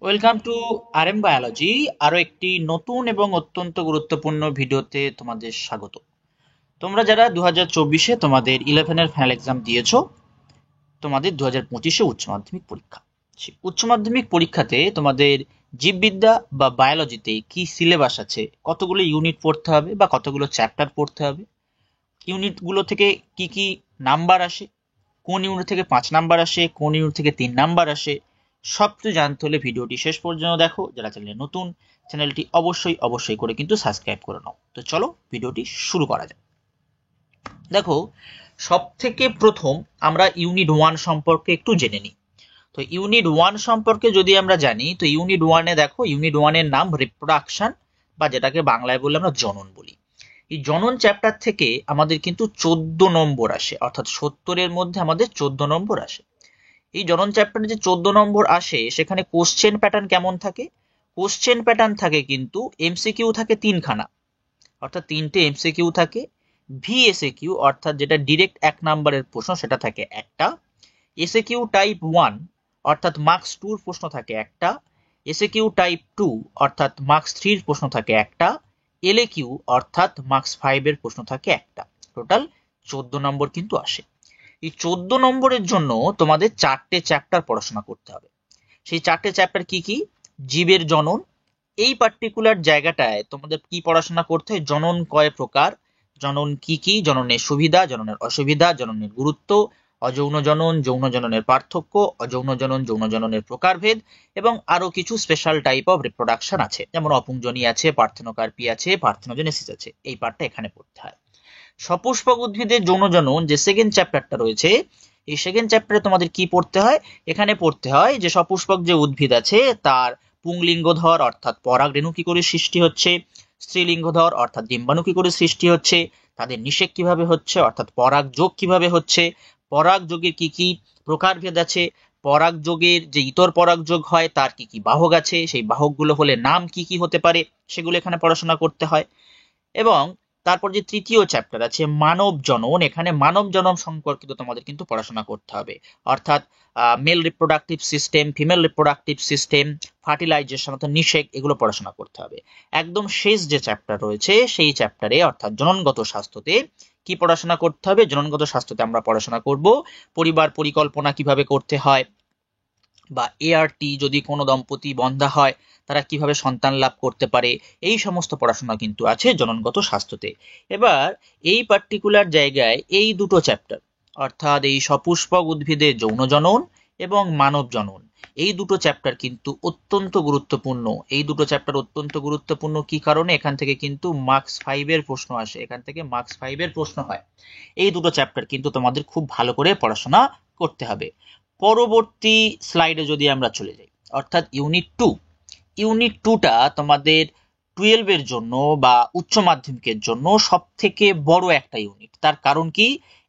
Welcome to RM biology. আরো একটি নতুন এবং অত্যন্ত গুরুত্বপূর্ণ ভিডিওতে তোমাদের স্বাগত। তোমরা যারা 2024-এ তোমাদের 11-এর ফাইনাল এক্সাম দিয়েছো, তোমাদের 2025-এ উচ্চ মাধ্যমিক পরীক্ষা। সেই উচ্চ মাধ্যমিক পরীক্ষাতে তোমাদের জীববিদ্যা বা বায়োলজিতে কি সিলেবাস আছে, কতগুলো ইউনিট পড়তে হবে বা কতগুলো চ্যাপ্টার পড়তে হবে, ইউনিটগুলো থেকে কি কি নাম্বার আসে, কোন ইউনিট থেকে 5 নাম্বার আসে, কোন ইউনিট থেকে 3 নাম্বার আসে, সব কিছু জানতে হলে ভিডিওটি শেষ পর্যন্ত দেখো। যারা চ্যানেলে নতুন, চ্যানেলটি অবশ্যই অবশ্যই করে কিন্তু সাবস্ক্রাইব করে নাও। তো চলো ভিডিওটি শুরু করা যাক। দেখো, সব থেকে প্রথম আমরা ইউনিট 1 সম্পর্কে একটু জেনে নিই। তো ইউনিট 1 সম্পর্কে যদি আমরা জানি, তো ইউনিট 1-এ দেখো, ইউনিট 1-এর নাম রিপ্রোডাকশন, বা যেটাকে বাংলায় বললে আমরা জনন বলি। এই জনন চ্যাপ্টার থেকে আমাদের কিন্তু 14 নম্বর আসে, অর্থাৎ 70-এর মধ্যে আমাদের 14 নম্বর আসে। এই জনন চ্যাপ্টারে যে 14 নম্বর আসে, সেখানে কোশ্চেন প্যাটার্ন কেমন থাকে? কোশ্চেন প্যাটার্ন থাকে কিন্তু এমসিকিউ থাকে 3খানা, অর্থাৎ 3টে এমসিকিউ থাকে। ভিএসএকিউ অর্থাৎ যেটা ডিরেক্ট 1 নাম্বারের প্রশ্ন, সেটা থাকে একটা। এসএকিউ টাইপ 1 অর্থাৎ মার্কস 2 এর প্রশ্ন থাকে একটা। এসএকিউ টাইপ 2 অর্থাৎ মার্কস 3 এর প্রশ্ন থাকে একটা। এলএকিউ অর্থাৎ মার্কস 5 এর প্রশ্ন থাকে একটা। টোটাল 14 নম্বর কিন্তু আসে। এই 14 নম্বরের জন্য তোমাদের 4টে চ্যাপ্টার পড়াশোনা করতে হবে। সেই 4টে চ্যাপ্টার কি কি? জীবের জনন, এই পার্টিকুলার জায়গাটায় তোমাদের কি পড়াশোনা করতে হয়? জনন কয় প্রকার, জনন কি কি, জননের সুবিধা, জননের অসুবিধা, জননের গুরুত্ব, অযৌন জনন, যৌন জননের পার্থক্য, অযৌন জনন, যৌন জননের প্রকারভেদ, এবং আরো কিছু স্পেশাল টাইপ অফ রিপ্রোডাকশন আছে, যেমন অপুংজনী আছে, পার্থেনোকার্পি আছে, পার্থেনোজেনেসিস আছে। এই পার্টটা এখানে পড়তে হয়। সপুষ্পক উদ্ভিদের যৌন জনন যে সেকেন্ড চ্যাপ্টারটা রয়েছে, এই সেকেন্ড চ্যাপ্টারে তোমাদের কি পড়তে হয়? এখানে পড়তে হয় যে সপুষ্পক যে উদ্ভিদ আছে তার পুংলিঙ্গধর অর্থাৎ পরাগ রেণু কি করে সৃষ্টি হচ্ছে, স্ত্রীলিঙ্গধর অর্থাৎ ডিম্বাণু কি করে সৃষ্টি হচ্ছে, তাদের নিষেক কিভাবে হচ্ছে অর্থাৎ পরাগ যোগ কিভাবে হচ্ছে, পরাগ যোগের কি কি প্রকারভেদ আছে, পরাগ যোগের যে ইতর পরাগ যোগ হয় তার কি কি বাহক আছে, সেই বাহকগুলো হলে নাম কি কি হতে পারে, সেগুলো এখানে পড়াশোনা করতে হয়। এবং তারপর যে তৃতীয় চ্যাপ্টার আছে মানব জনন, এখানে মানব জনন সম্পর্কিত তোমাদের কিন্তু পড়াশোনা করতে হবে, অর্থাৎ male reproductive system, female reproductive system, fertilisation অর্থাৎ নিষেক, এগুলো পড়াশোনা করতে হবে। একদম শেষ যে চ্যাপ্টার রয়েছে সেই চ্যাপ্টারে অর্থাৎ জননগত স্বাস্থ্যতে কি পড়াশোনা করতে হবে? জননগত স্বাস্থ্যতে আমরা পড়াশোনা করব পরিবার পরিকল্পনা কিভাবে করতে হয়, বা এআরটি যদি কোনো দম্পতি বন্ধা হয় তারা কিভাবে সন্তান লাভ করতে পারে, এই সমস্ত পড়াশোনা কিন্তু আছে জননগত স্বাস্থ্যতে। এবার এই পার্টিকুলার জায়গায় এই দুটো চ্যাপ্টার, অর্থাৎ এই সপুষ্পক উদ্ভিদের যৌন জনন এবং মানব জনন, এই দুটো চ্যাপ্টার কিন্তু অত্যন্ত গুরুত্বপূর্ণ। এই দুটো চ্যাপ্টার অত্যন্ত গুরুত্বপূর্ণ কি কারণে? এখান থেকে কিন্তু মার্কস 5 এর প্রশ্ন আসে, এখান থেকে মার্কস 5 এর প্রশ্ন হয়। এই দুটো চ্যাপ্টার কিন্তু তোমাদের খুব ভালো করে পড়াশোনা করতে হবে। পরবর্তী স্লাইডে যদি আমরা চলে যাই, অর্থাৎ ইউনিট 2টা তোমাদের 12-এর জন্য বা উচ্চ মাধ্যমিকের জন্য সব থেকে বড় একটা ইউনিট। তার কারণ কি?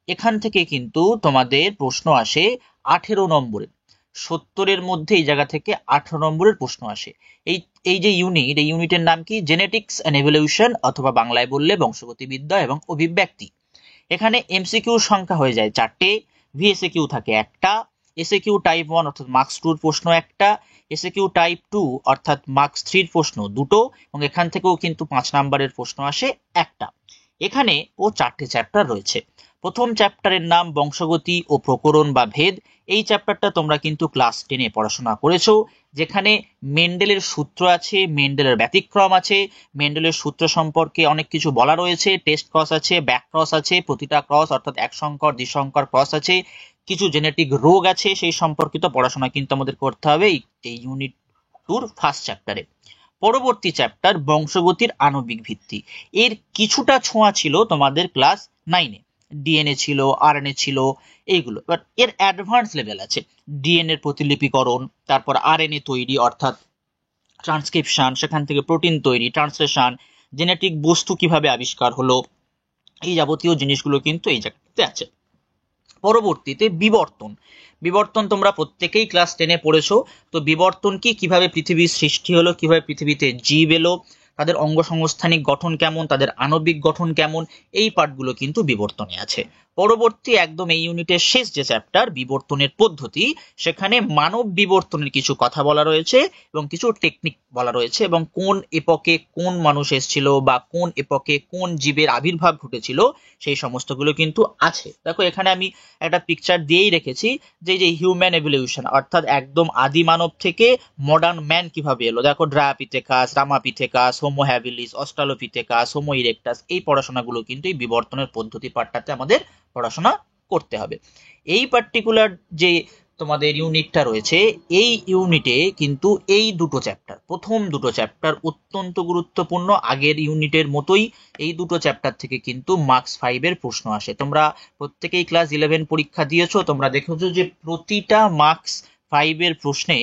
এখান থেকে কিন্তু তোমাদের প্রশ্ন আসে 18 নম্বরের। 70-এর মধ্যে এই জায়গা থেকে 18 নম্বরের প্রশ্ন আসে। এই এই যে ইউনিট, এই ইউনিটের নাম কি? জেনেটিক্স এন্ড এভলিউশন, অথবা বাংলায় বললে বংশগতিবিদ্যা এবং অভিব্যক্তি। এখানে এমসিকিউর সংখ্যা হয়ে যায় 4টে, ভিএসএকিউ থাকে একটা, এসএকিউ টাইপ 1 অর্থাৎ মার্কস 2 এর প্রশ্ন একটা, এসএকিউ টাইপ 2 অর্থাৎ মার্কস 3 এর প্রশ্ন দুটো, এবং এখান থেকেও কিন্তু 5 নাম্বারের প্রশ্ন আসে একটা। এখানে 4টে চ্যাপ্টার রয়েছে। প্রথম চ্যাপ্টারের নাম বংশগতি ও প্রকরণ বা ভেদ। এই চ্যাপ্টারটা তোমরা কিন্তু ক্লাস 10-এ পড়াশোনা করেছো, যেখানে মেন্ডেলের সূত্র আছে, মেন্ডেলের ব্যতিক্রম আছে, মেন্ডেলের সূত্র সম্পর্কে অনেক কিছু বলা রয়েছে, টেস্ট ক্রস আছে, ব্যাক ক্রস আছে, প্রতিটা ক্রস অর্থাৎ এক সংকর দ্বিসংকর ক্রস আছে, কিছু জেনেটিক রোগ আছে, সেই সম্পর্কিত পড়াশোনা কিন্তু আমাদের করতে হবে এই ইউনিট 2-র ফার্স্ট চ্যাপ্টারে। পরবর্তী চ্যাপ্টার বংশগতির আণবিক ভিত্তি। এর কিছুটা ছোঁয়া ছিল তোমাদের ক্লাস 9-এ, ডিএনএ ছিল, আরএনএ ছিল, এইগুলো। বাট এর অ্যাডভান্স লেভেল আছে, ডিএনএ এর প্রতিলিপিকরণ, তারপর আরএনএ তৈরি অর্থাৎ ট্রান্সক্রিপশন, সেখান থেকে প্রোটিন তৈরি, ট্রান্সলেশন, জেনেটিক বস্তু কিভাবে আবিষ্কার হলো, এই যাবতীয় জিনিসগুলো কিন্তু এই জায়গাতে আছে। পরবর্তীতে বিবর্তন। বিবর্তন তোমরা প্রত্যেকেই ক্লাস 10-এ পড়েছো। তো বিবর্তন কি, কিভাবে পৃথিবীর সৃষ্টি হলো, কিভাবে পৃথিবীতে জীব এলো, তাদের অঙ্গ সংস্থানিক গঠন কেমন, তাদের আণবিক গঠন কেমন, এই পার্টগুলো কিন্তু বিবর্তনে আছে। পরবর্তী একদম এই ইউনিটের শেষ যে চ্যাপ্টার বিবর্তনের পদ্ধতি, সেখানে মানব বিবর্তনের কিছু কথা বলা রয়েছে এবং কিছু টেকনিক বলা রয়েছে, এবং কোন এপকে কোন মানুষ এসেছিল বা কোন এপকে কোন জীবের আবির্ভাব ঘটেছিল সেই সমস্তগুলো কিন্তু আছে। দেখো এখানে আমি একটা পিকচার দিয়েই রেখেছি যে হিউম্যান এভলিউশন, অর্থাৎ একদম আদি মানব থেকে মডার্ন ম্যান কিভাবে এলো। দেখো Dryopithecus, Ramapithecus, Homo habilis, Australopithecus, Homo erectus, এই পড়াশোনাগুলো কিন্তু এই বিবর্তনের পদ্ধতি পাঠটাতে আমাদের পড়াশোনা করতে হবে। এই পার্টিকুলার যে তোমাদের ইউনিটটা রয়েছে, এই ইউনিটে কিন্তু এই দুটো চ্যাপ্টার, প্রথম দুটো চ্যাপ্টার অত্যন্ত গুরুত্বপূর্ণ। আগের ইউনিটের মতোই এই দুটো চ্যাপ্টার থেকে কিন্তু মার্কস 5 এর প্রশ্ন আসে। তোমরা প্রত্যেকেই ক্লাস 11 পরীক্ষা দিয়েছো, তোমরা দেখেছো যে প্রতিটা মার্কস 5 এর প্রশ্নে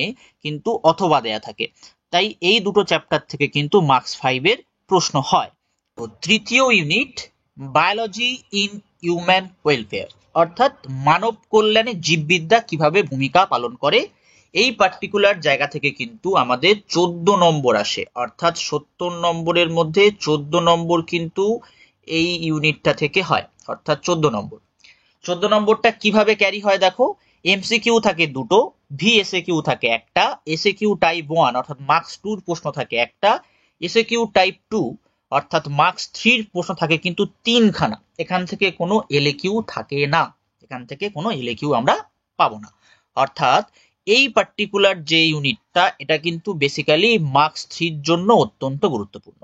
কিন্তু অথবা দেয়া থাকে। তাই এই দুটো চ্যাপ্টার থেকে কিন্তু মার্কস 5 এর প্রশ্ন হয়। তো তৃতীয় unit biology in human welfare, অর্থাৎ মানব কল্যাণে জীববিদ্যা কিভাবে ভূমিকা পালন করে, এই পার্টিকুলার জায়গা থেকে কিন্তু আমাদের 14 নম্বর আসে, অর্থাৎ 70 নম্বরের মধ্যে 14 নম্বর কিন্তু এই ইউনিটটা থেকে হয়, অর্থাৎ 14 নম্বর। 14 নম্বরটা কিভাবে ক্যারি হয় দেখো, এমসিকিউ থাকে দুটো, ভিএসএকিউ থাকে একটা, এসএকিউ টাইপ 1 অর্থাৎ মার্কস 2 প্রশ্ন থাকে একটা, এসএকিউ টাইপ 2 অর্থাৎ মার্কস 3 প্রশ্ন থাকে কিন্তু 3খানা। এখান থেকে কোনো এলএকিউ থাকে না, এখান থেকে কোনো এলএকিউ আমরা পাবো না। অর্থাৎ এই পার্টিকুলার যে ইউনিটটা, এটা কিন্তু বেসিক্যালি মার্কস 3 জন্য অত্যন্ত গুরুত্বপূর্ণ।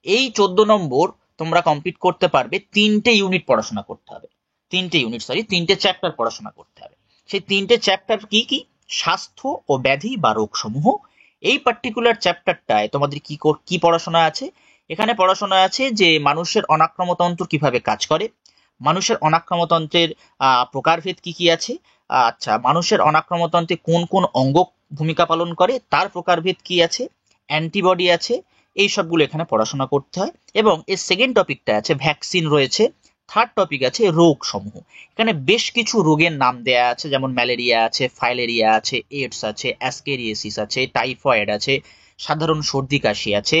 এই 14 নম্বর তোমরা কমপ্লিট করতে পারবে, 3টে ইউনিট পড়াশোনা করতে হবে, 3টে চ্যাপ্টার পড়াশোনা করতে হবে। সেই 3টে চ্যাপ্টার কি কি? স্বাস্থ্য ও ব্যাধি বা রোগ সমূহ। এই পার্টিকুলার চ্যাপ্টারটায় তোমাদের কি পড়াশোনা আছে? এখানে পড়াশোনা আছে যে মানুষের অনাক্রমতন্ত্র কিভাবে কাজ করে, মানুষের অনাক্রমতন্ত্রের প্রকারভেদ কি কি আছে, আচ্ছা মানুষের অনাক্রমতন্ত্রে কোন কোন অঙ্গ ভূমিকা পালন করে তার প্রকারভেদ কি আছে, অ্যান্টিবডি আছে, এই সবগুলো এখানে পড়াশোনা করতে হয়। এবং এর সেকেন্ড টপিকটা আছে ভ্যাকসিন রয়েছে, থার্ড টপিক আছে রোগ সমূহ। এখানে বেশ কিছু রোগের নাম দেয়া আছে, যেমন ম্যালেরিয়া আছে, ফাইলেরিয়া আছে, এইডস আছে, অ্যাসকেরিয়াসিস আছে, টাইফয়েড আছে, সাধারণ সর্দি কাশি আছে।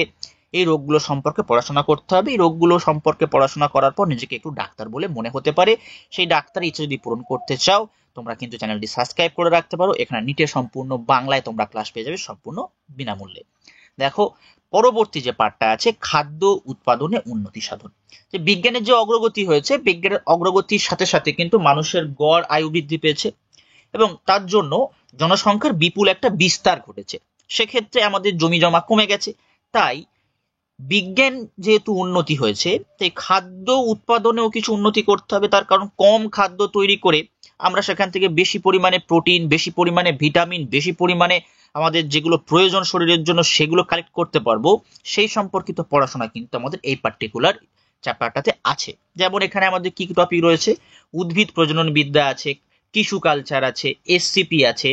এই রোগগুলো সম্পর্কে পড়াশোনা করতে হবে। এই রোগগুলো সম্পর্কে পড়াশোনা করার পর নিজেকে একটু ডাক্তার বলে মনে হতে পারে, সেই ডাক্তার ইচ্ছা যদি পূরণ করতে চাও তোমরা কিন্তু চ্যানেলটি সাবস্ক্রাইব করে রাখতে পারো। এখানে নিটের সম্পূর্ণ বাংলায় তোমরা ক্লাস পেয়ে যাবে সম্পূর্ণ বিনামূল্যে। দেখো পরবর্তী যে পার্টটা আছে খাদ্য উৎপাদনে উন্নতি সাধন। যে বিজ্ঞানের যে অগ্রগতি হয়েছে, বিজ্ঞানের অগ্রগতির সাথে সাথে কিন্তু মানুষের গড় আয়ু বৃদ্ধি পেয়েছে এবং তার জন্য জনসংখ্যার বিপুল একটা বিস্তার ঘটেছে। সেক্ষেত্রে আমাদের জমি জমা কমে গেছে। তাই বিজ্ঞান যেহেতু উন্নতি হয়েছে, তাই খাদ্য উৎপাদনেও কিছু উন্নতি করতে হবে। তার কারণ কম খাদ্য তৈরি করে আমরা সেখান থেকে বেশি পরিমাণে প্রোটিন, বেশি পরিমাণে ভিটামিন, বেশি পরিমাণে আমাদের যেগুলো প্রয়োজন শরীরের জন্য সেগুলো কালেক্ট করতে পারবো। সেই সম্পর্কিত পড়াশোনা কিন্তু আমাদের এই পার্টিকুলার চ্যাপ্টারটাতে আছে। যেমন এখানে আমাদের কি টপিক রয়েছে, উদ্ভিদ প্রজনন বিদ্যা আছে, টিস্যু কালচার আছে, এসসিপি আছে,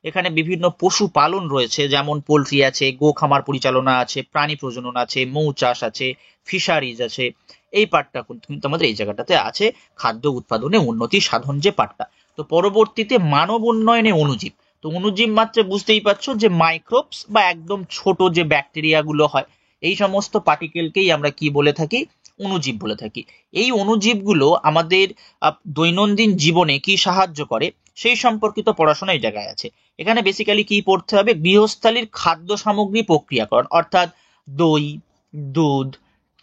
এখানে বিভিন্ন পশু পালন রয়েছে, যেমন পোলট্রি আছে, গো খামার পরিচালনা আছে, প্রাণী প্রজনন আছে, মৌ চাষ আছে, ফিশারিজ আছে। এই পার্টটা কিন্তু আমাদের এই জায়গাটাতে আছে, খাদ্য উৎপাদনে উন্নতি সাধন যে পার্টটা। তো পরবর্তীতে মানব উন্নয়নে অণুজীব। তো অণুজীব মাত্রে বুঝতেই পারছো যে মাইক্রোবস বা একদম ছোট যে ব্যাকটেরিয়া গুলো হয়, এই সমস্ত পার্টিকেলকেই আমরা কি বলে থাকি? অণুজীব বলে থাকি। এই অণুজীবগুলো আমাদের দৈনন্দিন জীবনে কি সাহায্য করে সেই সম্পর্কিত পড়াশোনা এই জায়গায় আছে। এখানে বেসিক্যালি কি পড়তে হবে? গৃহস্থালির খাদ্য সামগ্রী প্রক্রিয়াকরণ, অর্থাৎ দই, দুধ,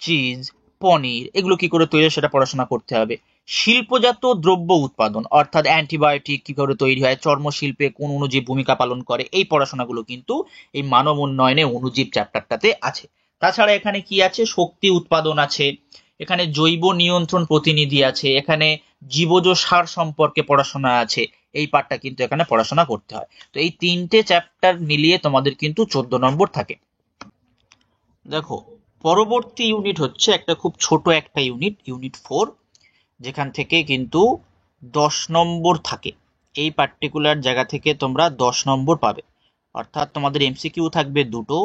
চিজ, পনির এগুলো কি করে তৈরি হয় সেটা পড়াশোনা করতে হবে। শিল্পজাত দ্রব্য উৎপাদন, অর্থাৎ অ্যান্টিবায়োটিক কি করে তৈরি হয়, চর্মশিল্পে কোন অণুজীব ভূমিকা পালন করে, এই পড়াশোনাগুলো কিন্তু এই মানব উন্নয়নে অণুজীব চ্যাপ্টারটাতে আছে। তাছাড়া এখানে কি আছে? শক্তি উৎপাদন আছে, এখানে জৈব নিয়ন্ত্রণ প্রতিনিধি আছে, এখানে জীবজ সার সম্পর্কে পড়াশোনা আছে। এই পার্টটা কিন্তু এখানে পড়াশোনা করতে হয়। তো এই 3টে চ্যাপ্টার মিলিয়ে তোমাদের কিন্তু 14 নম্বর থাকে। দেখো পরবর্তী ইউনিট হচ্ছে একটা খুব ছোট একটা ইউনিট, ইউনিট 4, যেখান থেকে কিন্তু 10 নম্বর থাকে। এই পার্টিকুলার জায়গা থেকে তোমরা 10 নম্বর পাবে, অর্থাৎ তোমাদের এমসিকিউ থাকবে দুটো,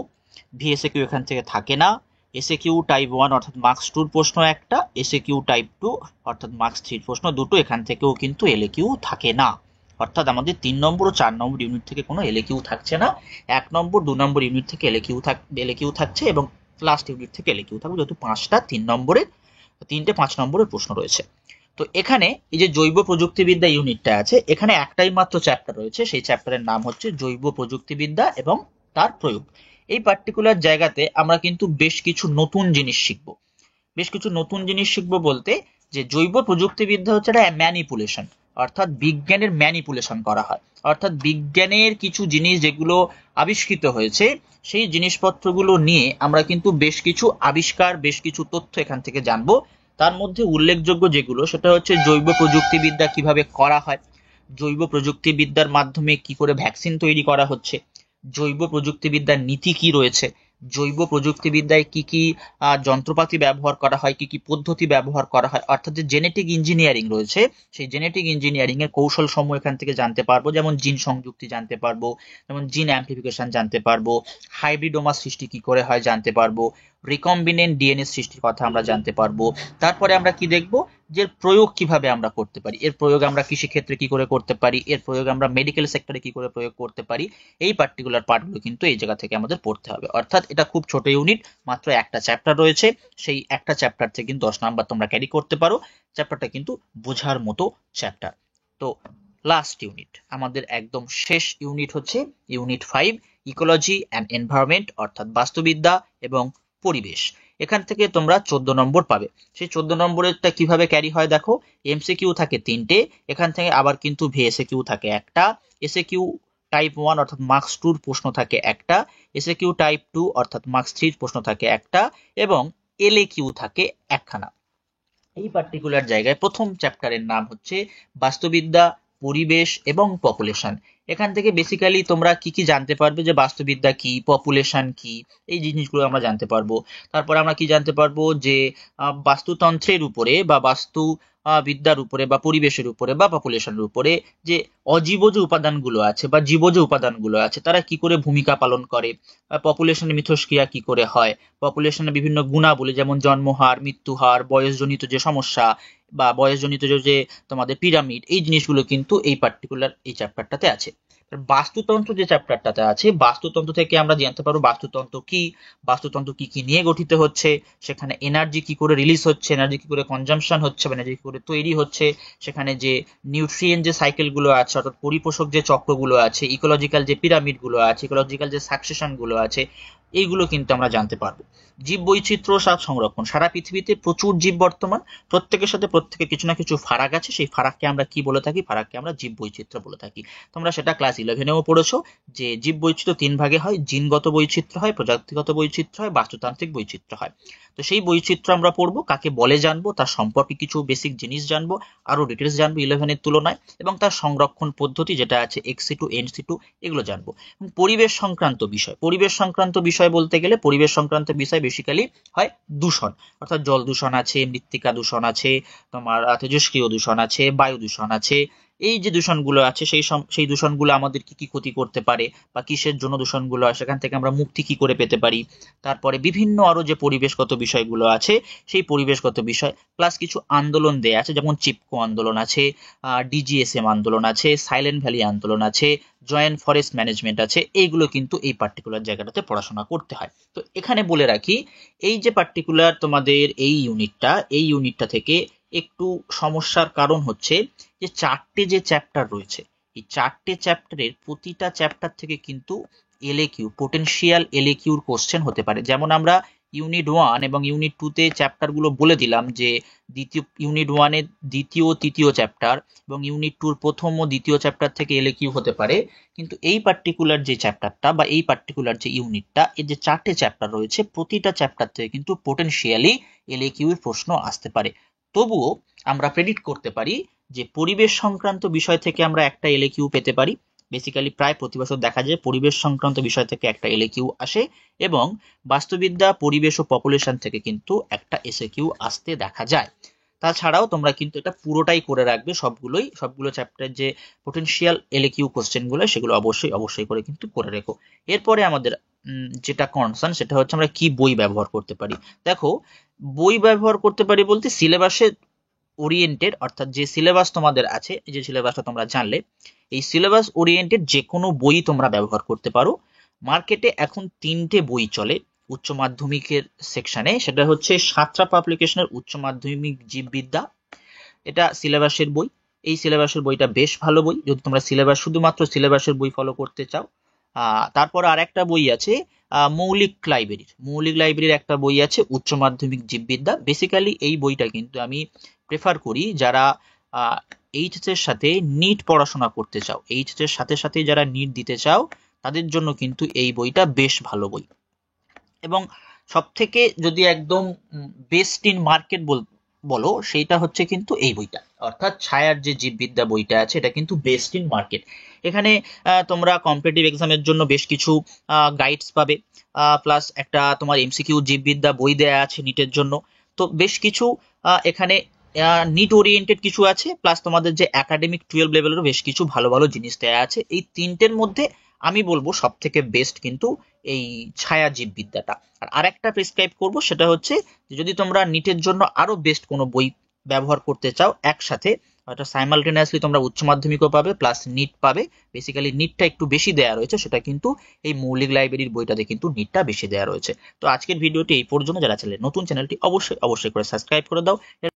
ভিএসএকিউ এখান থেকে থাকে না। এসএকিউ টাইপ 1 অর্থাৎ মার্কস 2 প্রশ্ন একটা, এসএকিউ টাইপ 2 অর্থাৎ মার্কস 3 প্রশ্ন দুটো, এখান থেকেও কিন্তু এলএকিউ থাকে না। অর্থাৎ আমাদের 3 নম্বর ও 4 নম্বর ইউনিট থেকে কোনো এলএকিউ থাকছে না, 1 নম্বর 2 নম্বর ইউনিট থেকে এলএকিউ থাকছে এবং লাস্ট ইউনিট থেকে এলএকিউ থাকবে, যেহেতু 5টা 3 নম্বরের 3টে 5 নম্বরের প্রশ্ন রয়েছে। তো এখানে এই যে জৈব প্রযুক্তিবিদ্যা ইউনিটটা আছে, এখানে একটাই মাত্র চ্যাপ্টার রয়েছে, সেই চ্যাপ্টারের নাম হচ্ছে জৈব প্রযুক্তিবিদ্যা এবং তার প্রয়োগ। এই পার্টিকুলার জায়গাতে আমরা কিন্তু বেশ কিছু নতুন জিনিস শিখবো। বেশ কিছু নতুন জিনিস শিখবো বলতে, যে জৈব প্রযুক্তিবিদ্যা হচ্ছে একটা ম্যানিপুলেশন, অর্থাৎ বিজ্ঞানের ম্যানিপুলেশন করা হয়, অর্থাৎ বিজ্ঞানের কিছু জিনিস যেগুলো আবিষ্কৃত হয়েছে সেই জিনিসপত্রগুলো নিয়ে আমরা কিন্তু বেশ কিছু আবিষ্কার, বেশ কিছু তথ্য এখান থেকে জানবো। তার মধ্যে উল্লেখযোগ্য যেগুলো, সেটা হচ্ছে জৈব প্রযুক্তিবিদ্যা কিভাবে করা হয়, জৈব প্রযুক্তিবিদ্যার মাধ্যমে কি করে ভ্যাকসিন তৈরি করা হচ্ছে, জৈব প্রযুক্তিবিদ্যার নীতি কি রয়েছে, জৈব প্রযুক্তিবিদ্যায় কি কি যন্ত্রপাতি ব্যবহার করা হয়, কি কি পদ্ধতি ব্যবহার করা হয়, অর্থাৎ যে জেনেটিক ইঞ্জিনিয়ারিং রয়েছে সেই জেনেটিক ইঞ্জিনিয়ারিং এর কৌশল সমূহ এখান থেকে জানতে পারবো। যেমন জিন সংযুক্তি জানতে পারবো, যেমন জিন অ্যাম্প্লিফিকেশন জানতে পারবো, হাইব্রিডোমা সৃষ্টি কি করে হয় জানতে পারবো, রিকম্বিনেন্ট ডিএনএ সৃষ্টির কথা আমরা জানতে পারবো। তারপরে আমরা কি দেখবো, যে প্রয়োগ কিভাবে আমরা করতে পারি, এর প্রয়োগ আমরা কৃষিক্ষেত্রে কি করে করতে পারি, এর প্রয়োগ আমরা মেডিকেল সেক্টরে কি করে প্রয়োগ করতে পারি। এই পার্টিকুলার পার্টগুলো কিন্তু এই জায়গা থেকে আমাদের পড়তে হবে। অর্থাৎ এটা খুব ছোট ইউনিট, মাত্র একটা চ্যাপ্টার রয়েছে, সেই একটা চ্যাপ্টার থেকে কিন্তু 10 নাম্বার তোমরা ক্যারি করতে পারো। চ্যাপ্টারটা কিন্তু বোঝার মতো চ্যাপ্টার। তো লাস্ট ইউনিট, আমাদের একদম শেষ ইউনিট হচ্ছে ইউনিট 5, ইকোলজি অ্যান্ড এনভায়রনমেন্ট, অর্থাৎ বাস্তুবিদ্যা এবং পরিবেশ। এখান থেকে তোমরা 14 নম্বর পাবে। সেই 14 নম্বরেরটা কিভাবে ক্যারি হয় দেখো, এমসিকিউ থাকে 3টে, এখান থেকে আবার কিন্তু ভিএসএকিউ থাকে একটা, এসএকিউ টাইপ 1 অর্থাৎ মার্কস 2 প্রশ্ন থাকে একটা, এসএকিউ টাইপ 2 অর্থাৎ মার্কস 3 প্রশ্ন থাকে একটা, এবং এলএকিউ থাকে একখানা। এই পার্টিকুলার জায়গায় প্রথম চ্যাপ্টারের নাম হচ্ছে বাস্তুবিদ্যা, পরিবেশ এবং পপুলেশন। এখান থেকে বেসিক্যালি তোমরা কি কি জানতে পারবে, যে বাস্তুবিদ্যা কি, পপুলেশন কি, এই জিনিসগুলো আমরা জানতে পারবো। তারপর আমরা কি জানতে পারবো, যে বাস্তুতন্ত্রের উপরে বা বাস্তু বিদ্যার উপরে বা পরিবেশের উপরে বা পপুলেশনের উপরে যে অজীবজ উপাদানগুলো আছে বা জীবজ উপাদানগুলো আছে তারা কি করে ভূমিকা পালন করে, পপুলেশনের মিথস্ক্রিয়া কি করে হয়, পপুলেশনের বিভিন্ন গুণাবলী যেমন জন্মহার, মৃত্যুহার, বয়সজনিত যে সমস্যা বা বয়সজনিত যে তোমাদের পিরামিড, এই জিনিসগুলো কিন্তু এই পার্টিকুলার এই চ্যাপ্টারটাতে আছে। বাস্তুতন্ত্র যে চ্যাপ্টারটাতে আছে, বাস্তুতন্ত্র থেকে আমরা জানতে পারবো বাস্তুতন্ত্র কি, বাস্তুতন্ত্র কি কি নিয়ে গঠিত হচ্ছে, সেখানে এনার্জি কি করে রিলিজ হচ্ছে, এনার্জি কি করে কনজাম্পশন হচ্ছে বা এনার্জি কি করে তৈরি হচ্ছে, সেখানে যে নিউট্রিয়েন্ট যে সাইকেল গুলো আছে অর্থাৎ পরিপোষক যে চক্রগুলো আছে, ইকোলজিক্যাল যে পিরামিড গুলো আছে, ইকোলজিক্যাল যে সাকসেশন গুলো আছে, এইগুলো কিন্তু আমরা জানতে পারবো। জীব বৈচিত্র্য সাথ সংরক্ষণ, সারা পৃথিবীতে প্রচুর জীব বর্তমান, প্রত্যেকের সাথে প্রত্যেকের কিছু না কিছু ফারাক আছে, সেই ফারাককে আমরা কি বলে থাকি, ফারাককে আমরা জীব বৈচিত্র্য বলে থাকি। তোমরা সেটা ক্লাস 11-এও পড়েছো, যে জীব বৈচিত্র্য 3 ভাগে হয়, জিনগত বৈচিত্র্য হয়, প্রজাতিগত বৈচিত্র্য হয়, বাস্তুতান্ত্রিক বৈচিত্র্য হয়। তো সেই বৈচিত্র্য আমরা পড়বো, কাকে বলে জানবো, তার সম্পর্কে কিছু বেসিক জিনিস জানবো, আরো ডিটেলস জানবো 11-এর তুলনায়, এবং তার সংরক্ষণ পদ্ধতি যেটা আছে XC2 NC2 এগুলো জানবো। পরিবেশ সংক্রান্ত বিষয়, পরিবেশ সংক্রান্ত বিষয় বলতে গেলে পরিবেশ সংক্রান্ত বিষয় বেসিক্যালি হয় দূষণ, অর্থাৎ জল দূষণ আছে, মৃত্তিকা দূষণ আছে, তোমার তেজস্ক্রিয় দূষণ আছে, বায়ু দূষণ আছে। এই যে দূষণগুলো আছে সেই দূষণগুলো আমাদের কি কি ক্ষতি করতে পারে বা কিসের জন্য দূষণগুলো হয়, সেখান থেকে আমরা মুক্তি কি করে পেতে পারি। তারপরে বিভিন্ন আরো যে পরিবেশগত বিষয়গুলো আছে সেই পরিবেশগত বিষয়, প্লাস কিছু আন্দোলন দেয়া আছে, যেমন চিপকো আন্দোলন আছে, ডিজিএসএম আন্দোলন আছে, সাইলেন্ট ভ্যালি আন্দোলন আছে, জয়েন্ট ফরেস্ট ম্যানেজমেন্ট আছে। এইগুলো কিন্তু এই পার্টিকুলার জায়গাটাতে পড়াশোনা করতে হয়। তো এখানে বলে রাখি, এই যে পার্টিকুলার তোমাদের এই ইউনিটটা থেকে একটু সমস্যার কারণ হচ্ছে যে 4টে যে চ্যাপ্টার রয়েছে, এই 4টে চ্যাপ্টারের প্রতিটা চ্যাপ্টার থেকে কিন্তু এলএকিউ, পোটেনশিয়াল এলএকিউর কোশ্চেন হতে পারে। যেমন আমরা ইউনিট 1 এবং ইউনিট 2 তে চ্যাপ্টার গুলো বলে দিলাম, যে ইউনিট 1 এর দ্বিতীয় তৃতীয় চ্যাপ্টার এবং ইউনিট 2 এর প্রথম ও দ্বিতীয় চ্যাপ্টার থেকে এলএকিউ হতে পারে। কিন্তু এই পার্টিকুলার যে চ্যাপ্টারটা বা এই পার্টিকুলার যে ইউনিটটা, এর যে 4টে চ্যাপ্টার রয়েছে প্রতিটা চ্যাপ্টার থেকে কিন্তু পোটেনশিয়ালি এলএকিউ এর প্রশ্ন আসতে পারে। তবুও আমরা প্রেডিক্ট করতে পারি যে পরিবেশ সংক্রান্ত বিষয় থেকে আমরা একটা এলএকিউ পেতে পারি। বেসিক্যালি প্রায় প্রতি বছর দেখা যায় পরিবেশ সংক্রান্ত বিষয় থেকে একটা এলএকিউ আসে, এবং বাস্তুবিদ্যা, পরিবেশ ও পপুলেশন থেকে কিন্তু একটা এসএকিউ আসতে দেখা যায়। তাছাড়াও তোমরা কিন্তু এটা পুরোটাই করে রাখবে, সবগুলো চ্যাপ্টার যে পোটেনশিয়াল এলএকিউ কোশ্চেন গুলো সেগুলো অবশ্যই করে কিন্তু করে রেখো। এরপরে আমাদের যেটা কনসার্ন সেটা হচ্ছে আমরা কি বই ব্যবহার করতে পারি। দেখো, বই ব্যবহার করতে পারি বলতে সিলেবাসে ওরিয়েন্টেড, অর্থাৎ যে সিলেবাস তোমাদের আছে, যে সিলেবাসটা তোমরা জানলে, এই সিলেবাস ওরিয়েন্টেড যে কোনো বই তোমরা ব্যবহার করতে পারো। মার্কেটে এখন 3টে বই চলে উচ্চ মাধ্যমিকের সেকশনে, সেটা হচ্ছে সাঁতরা পাবলিকেশনের উচ্চ মাধ্যমিক জীববিদ্যা, এটা সিলেবাসের বই। এই সিলেবাসের বইটা বেশ ভালো বই যদি তোমরা শুধুমাত্র সিলেবাসের বই ফলো করতে চাও। তারপর আর একটা বই আছে মৌলিক লাইব্রেরির একটা বই আছে উচ্চ মাধ্যমিক জীববিদ্যা। বেসিক্যালি এই বইটা কিন্তু আমি প্রেফার করি যারা এইচএস এর সাথে নিট পড়াশোনা করতে চাও, এইচএস এর সাথে সাথে যারা নিট দিতে চাও তাদের জন্য কিন্তু এই বইটা বেশ ভালো বই। এবং সব থেকে যদি একদম বেস্ট ইন মার্কেট বলো সেইটা হচ্ছে কিন্তু এই বইটা, অর্থাৎ ছায়ার যে জীববিদ্যা বইটা আছে এটা কিন্তু বেস্ট ইন মার্কেট। এখানে তোমরা কম্পিটিটিভ এক্সামের জন্য বেশ কিছু গাইডস পাবে, প্লাস একটা তোমার এমসিকিউ জীববিদ্যা বই দেয়া আছে নিটের জন্য। তো বেশ কিছু এখানে নিট ওরিয়েন্টেড কিছু আছে, প্লাস তোমাদের যে একাডেমিক 12 লেভেলেরও বেশ কিছু ভালো ভালো জিনিস দেয়া আছে। এই তিনটের মধ্যে আমি বলবো সব থেকে বেস্ট কিন্তু এই ছায়া জীববিদ্যাটা। আর আরেকটা প্রেসক্রাইব করব, সেটা হচ্ছে যদি তোমরা নিটের জন্য আরো বেস্ট কোনো বই ব্যবহার করতে চাও একসাথে, এটা সাইমালটেনিয়াসলি তোমরা উচ্চ মাধ্যমিকও পাবে প্লাস নিট পাবে। বেসিক্যালি নিটটা একটু বেশি দেয়া রয়েছে, সেটা কিন্তু এই মৌলিক লাইব্রেরির বইটাতে কিন্তু নিটটা বেশি দেয়া রয়েছে। তো আজকের ভিডিওটি এই পর্যন্ত। যারা চ্যানেলে নতুন, চ্যানেলটি অবশ্যই করে সাবস্ক্রাইব করে দাও।